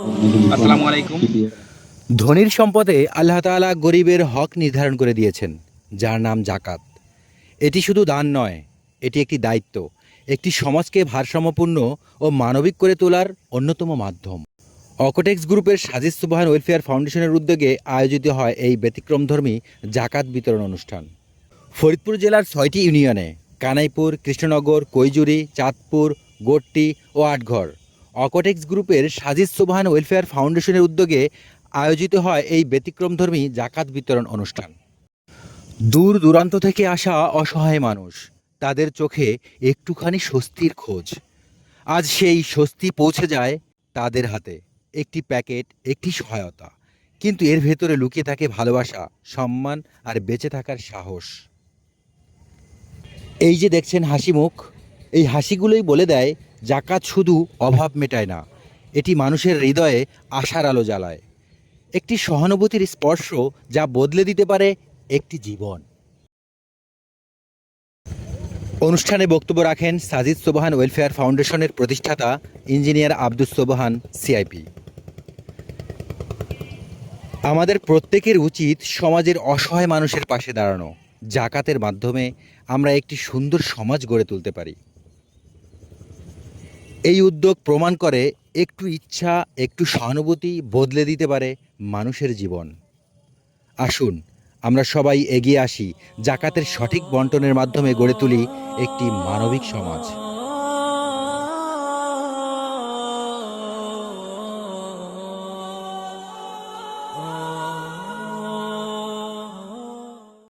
আসসালামু আলাইকুম। ধনীর সম্পদে আল্লাহ তাআলা গরিবের হক নির্ধারণ করে দিয়েছেন, যার নাম জাকাত। এটি শুধু দান নয়, এটি একটি দায়িত্ব, একটি সমাজকে ভারসাম্যপূর্ণ ও মানবিক করে তোলার অন্যতম মাধ্যম। অকোটেক্স গ্রুপের সাজিদ সুবহান ওয়েলফেয়ার ফাউন্ডেশনের উদ্যোগে আয়োজিত হয় এই ব্যতিক্রমধর্মী জাকাত বিতরণ অনুষ্ঠান। ফরিদপুর জেলার ৬টি ইউনিয়নে কানাইপুর, কৃষ্ণনগর, কৈজুরি, চাঁদপুর, গোট্টি ও আটঘর অকোটেক্স গ্রুপের সাজিদ সুবহান ওয়েলফেয়ার ফাউন্ডেশনের উদ্যোগে আয়োজিত হয় এই ব্যতিক্রমধর্মী জাকাত বিতরণ অনুষ্ঠান। দূর দূরান্ত থেকে আসা অসহায় মানুষ, তাদের চোখে একটুখানি স্বস্তির খোঁজ। আজ সেই স্বস্তি পৌঁছে যায় তাদের হাতে। একটি প্যাকেট, একটি সহায়তা, কিন্তু এর ভেতরে লুকিয়ে থাকে ভালোবাসা, সম্মান আর বেঁচে থাকার সাহস। এই যে দেখছেন হাসি মুখ, এই হাসিগুলোই বলে দেয় জাকাত শুধু অভাব মেটায় না, এটি মানুষের হৃদয়ে আশার আলো জ্বালায়। একটি সহানুভূতির স্পর্শ যা বদলে দিতে পারে একটি জীবন। অনুষ্ঠানে বক্তব্য রাখেন সাজিদ সোবহান ওয়েলফেয়ার ফাউন্ডেশনের প্রতিষ্ঠাতা ইঞ্জিনিয়ার আব্দুস সোবহান, সিআইপি। আমাদের প্রত্যেকের উচিত সমাজের অসহায় মানুষের পাশে দাঁড়ানো। জাকাতের মাধ্যমে আমরা একটি সুন্দর সমাজ গড়ে তুলতে পারি। এই উদ্যোগ প্রমাণ করে একটু ইচ্ছা, একটু সহানুভূতি বদলে দিতে পারে মানুষের জীবন। আসুন আমরা সবাই এগিয়ে আসি, জাকাতের সঠিক বন্টনের মাধ্যমে গড়ে তুলি একটি মানবিক সমাজ।